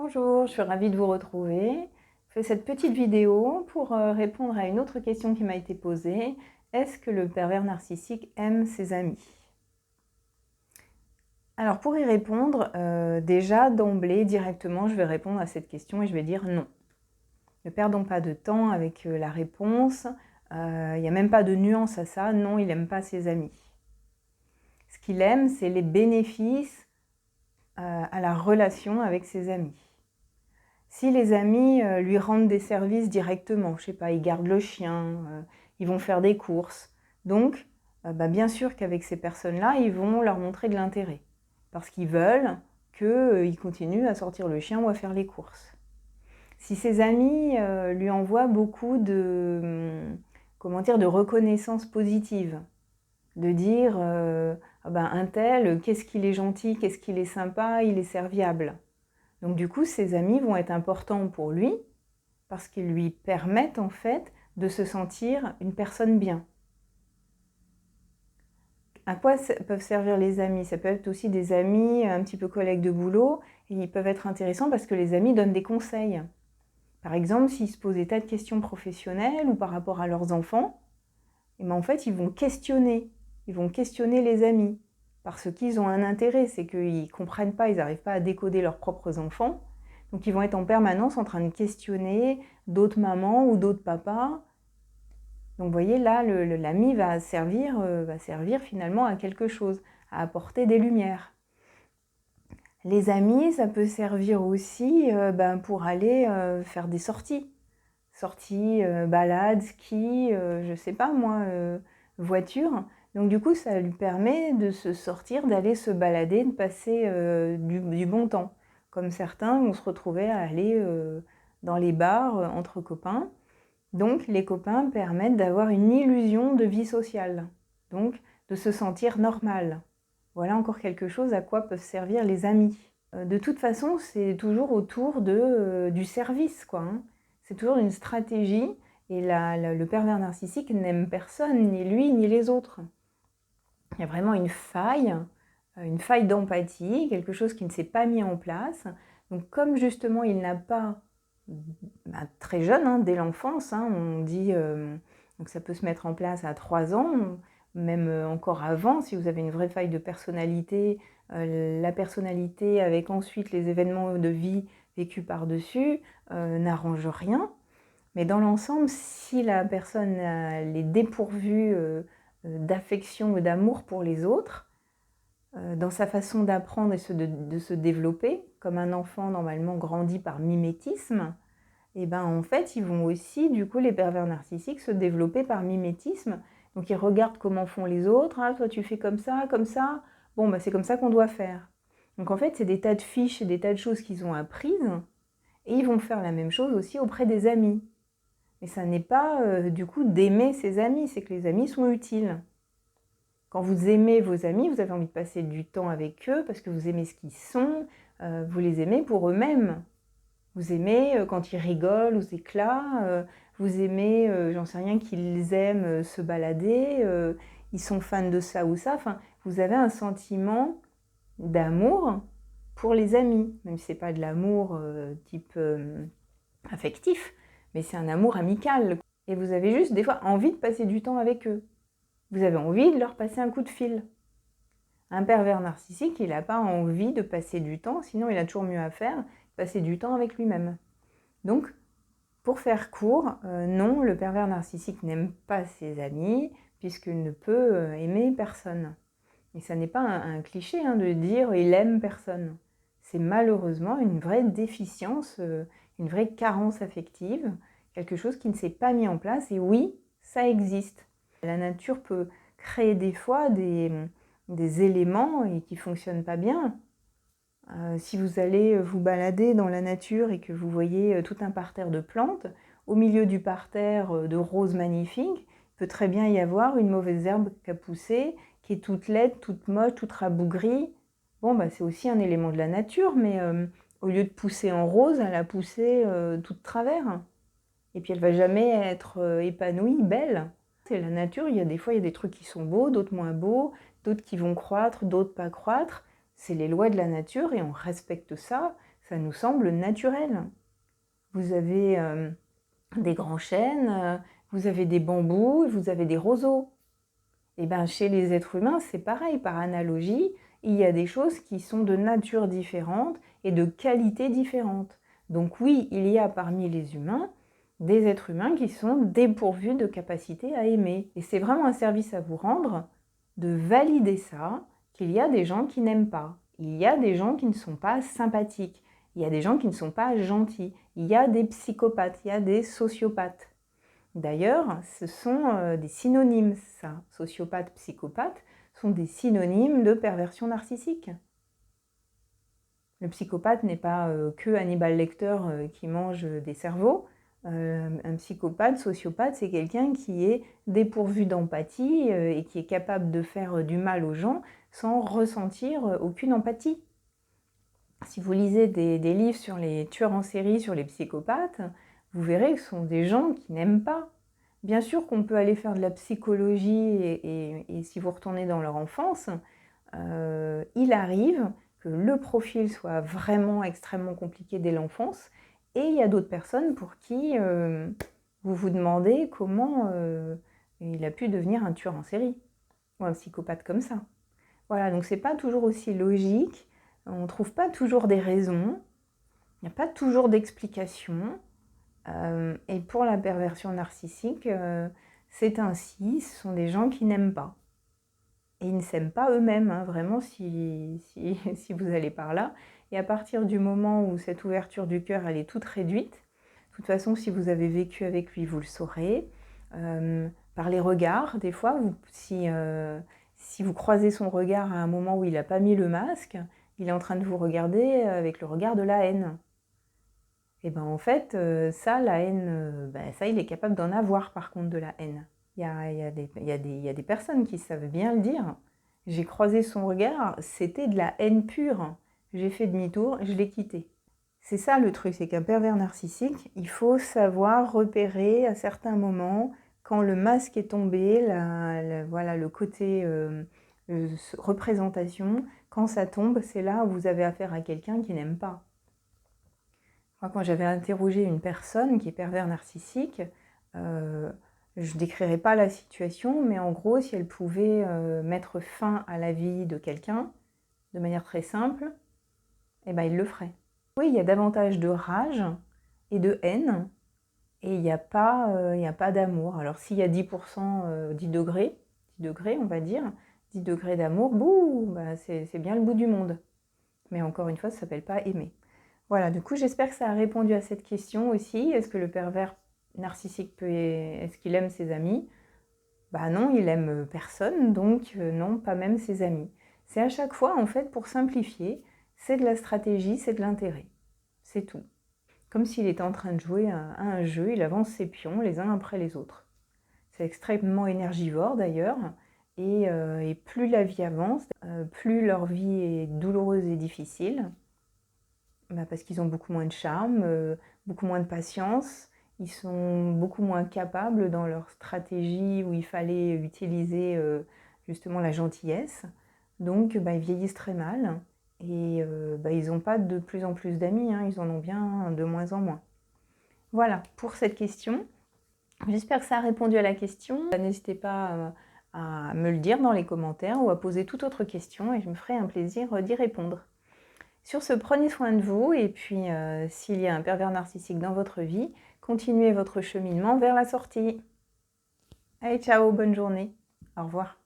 Bonjour, je suis ravie de vous retrouver. Je fais cette petite vidéo pour répondre à une autre question qui m'a été posée. Est-ce que le pervers narcissique aime ses amis? Alors pour y répondre, déjà d'emblée, directement, je vais répondre à cette question et je vais dire non. Ne perdons pas de temps avec la réponse. Il n'y a même pas de nuance à ça. Non, il n'aime pas ses amis. Ce qu'il aime, c'est les bénéfices à la relation avec ses amis. Si les amis lui rendent des services directement, je sais pas, ils gardent le chien, ils vont faire des courses. Donc, bien sûr qu'avec ces personnes-là, ils vont leur montrer de l'intérêt. Parce qu'ils veulent qu'ils continuent à sortir le chien ou à faire les courses. Si ses amis lui envoient beaucoup de reconnaissance positive, de dire un tel, qu'est-ce qu'il est gentil, qu'est-ce qu'il est sympa, il est serviable. Donc du coup, ses amis vont être importants pour lui parce qu'ils lui permettent en fait de se sentir une personne bien. À quoi peuvent servir les amis? Ça peut être aussi des amis un petit peu collègues de boulot et ils peuvent être intéressants parce que les amis donnent des conseils. Par exemple, s'ils se posent des tas de questions professionnelles ou par rapport à leurs enfants, en fait, ils vont questionner les amis parce qu'ils ont un intérêt, c'est qu'ils ne comprennent pas, ils n'arrivent pas à décoder leurs propres enfants. Donc ils vont être en permanence en train de questionner d'autres mamans ou d'autres papas. Donc vous voyez, là, l'ami va servir finalement à quelque chose, à apporter des lumières. Les amis, ça peut servir aussi pour aller faire des sorties. Sorties, balades, ski, je sais pas moi, voiture. Donc du coup, ça lui permet de se sortir, d'aller se balader, de passer du bon temps. Comme certains vont se retrouver à aller dans les bars entre copains. Donc les copains permettent d'avoir une illusion de vie sociale, donc de se sentir normal. Voilà encore quelque chose à quoi peuvent servir les amis. De toute façon, c'est toujours autour du service, quoi. C'est toujours une stratégie et le pervers narcissique n'aime personne, ni lui ni les autres. Il y a vraiment une faille d'empathie, quelque chose qui ne s'est pas mis en place. Donc comme justement il n'a pas, très jeune, dès l'enfance, on dit, donc ça peut se mettre en place à 3 ans, même encore avant, si vous avez une vraie faille de personnalité, la personnalité avec ensuite les événements de vie vécus par-dessus n'arrange rien. Mais dans l'ensemble, si la personne est dépourvue d'affection ou d'amour pour les autres, dans sa façon d'apprendre et de se développer, comme un enfant normalement grandit par mimétisme, et en fait, ils vont aussi, du coup, les pervers narcissiques, se développer par mimétisme. Donc, ils regardent comment font les autres. Ah, toi, tu fais comme ça, comme ça. Bon, c'est comme ça qu'on doit faire. Donc, en fait, c'est des tas de fiches et des tas de choses qu'ils ont apprises. Et ils vont faire la même chose aussi auprès des amis. Mais ça n'est pas, du coup, d'aimer ses amis. C'est que les amis sont utiles. Quand vous aimez vos amis, vous avez envie de passer du temps avec eux parce que vous aimez ce qu'ils sont. Vous les aimez pour eux-mêmes. Vous aimez quand ils rigolent aux éclats, vous aimez, j'en sais rien, qu'ils aiment se balader, ils sont fans de ça ou ça. Enfin, vous avez un sentiment d'amour pour les amis, même si ce n'est pas de l'amour type affectif, mais c'est un amour amical. Et vous avez juste des fois envie de passer du temps avec eux. Vous avez envie de leur passer un coup de fil. Un pervers narcissique, il n'a pas envie de passer du temps, sinon il a toujours mieux à faire, passer du temps avec lui-même. Donc, pour faire court, non, le pervers narcissique n'aime pas ses amis, puisqu'il ne peut aimer personne. Et ça n'est pas un cliché de dire « il aime personne ». C'est malheureusement une vraie déficience, une vraie carence affective, quelque chose qui ne s'est pas mis en place, et oui, ça existe. La nature peut créer des fois des éléments qui ne fonctionnent pas bien. Si vous allez vous balader dans la nature et que vous voyez tout un parterre de plantes, au milieu du parterre de roses magnifiques, il peut très bien y avoir une mauvaise herbe qui a poussé, qui est toute laide, toute moche, toute rabougrie. Bon, c'est aussi un élément de la nature, mais au lieu de pousser en rose, elle a poussé toute travers. Et puis elle va jamais être épanouie, belle. C'est la nature, il y a des trucs qui sont beaux, d'autres moins beaux, d'autres qui vont croître, d'autres pas croître. C'est les lois de la nature et on respecte ça. Ça nous semble naturel. Vous avez des grands chênes, vous avez des bambous, vous avez des roseaux. Et bien chez les êtres humains, c'est pareil, par analogie, il y a des choses qui sont de nature différente et de qualité différente. Donc oui, il y a parmi les humains des êtres humains qui sont dépourvus de capacité à aimer. Et c'est vraiment un service à vous rendre de valider ça, qu'il y a des gens qui n'aiment pas. Il y a des gens qui ne sont pas sympathiques. Il y a des gens qui ne sont pas gentils. Il y a des psychopathes, il y a des sociopathes. D'ailleurs, ce sont des synonymes, ça. Sociopathe, psychopathe, sont des synonymes de perversion narcissique. Le psychopathe n'est pas que Hannibal Lecter qui mange des cerveaux. Un psychopathe, sociopathe, c'est quelqu'un qui est dépourvu d'empathie et qui est capable de faire du mal aux gens sans ressentir aucune empathie. Si vous lisez des livres sur les tueurs en série, sur les psychopathes, vous verrez que ce sont des gens qui n'aiment pas. Bien sûr qu'on peut aller faire de la psychologie et si vous retournez dans leur enfance, il arrive que le profil soit vraiment extrêmement compliqué dès l'enfance et il y a d'autres personnes pour qui vous vous demandez comment il a pu devenir un tueur en série ou un psychopathe comme ça. Voilà, donc c'est pas toujours aussi logique, on ne trouve pas toujours des raisons, il n'y a pas toujours d'explications. Et pour la perversion narcissique, c'est ainsi, ce sont des gens qui n'aiment pas. Et ils ne s'aiment pas eux-mêmes, hein, vraiment, si vous allez par là. Et à partir du moment où cette ouverture du cœur, elle est toute réduite, de toute façon, si vous avez vécu avec lui, vous le saurez. Par les regards, des fois, si vous croisez son regard à un moment où il n'a pas mis le masque, il est en train de vous regarder avec le regard de la haine. Et bien en fait, ça, la haine, ça, il est capable d'en avoir par contre de la haine. Il y a des personnes qui savent bien le dire. J'ai croisé son regard, c'était de la haine pure. J'ai fait demi-tour, je l'ai quitté. C'est ça le truc, c'est qu'un pervers narcissique, il faut savoir repérer à certains moments quand le masque est tombé, voilà, le côté représentation, quand ça tombe, c'est là où vous avez affaire à quelqu'un qui n'aime pas. Moi, quand j'avais interrogé une personne qui est pervers narcissique, je ne décrirais pas la situation, mais en gros, si elle pouvait mettre fin à la vie de quelqu'un de manière très simple, eh ben, il le ferait. Oui, il y a davantage de rage et de haine, et il n'y a pas d'amour. Alors s'il y a 10%, 10 degrés, on va dire, 10 degrés d'amour, bouh, c'est bien le bout du monde. Mais encore une fois, ça ne s'appelle pas aimer. Voilà, du coup, j'espère que ça a répondu à cette question aussi. Est-ce que le pervers narcissique est-ce qu'il aime ses amis? Bah non, il aime personne, donc non, pas même ses amis. C'est à chaque fois, en fait, pour simplifier, c'est de la stratégie, c'est de l'intérêt. C'est tout. Comme s'il était en train de jouer à un jeu, il avance ses pions les uns après les autres. C'est extrêmement énergivore d'ailleurs, et plus la vie avance, plus leur vie est douloureuse et difficile, parce qu'ils ont beaucoup moins de charme, beaucoup moins de patience, ils sont beaucoup moins capables dans leur stratégie où il fallait utiliser justement la gentillesse. Donc ils vieillissent très mal et ils n'ont pas de plus en plus d'amis, hein, ils en ont bien de moins en moins. Voilà pour cette question. J'espère que ça a répondu à la question. N'hésitez pas à me le dire dans les commentaires ou à poser toute autre question et je me ferai un plaisir d'y répondre. Sur ce, prenez soin de vous et puis s'il y a un pervers narcissique dans votre vie, continuez votre cheminement vers la sortie. Allez, ciao, bonne journée. Au revoir.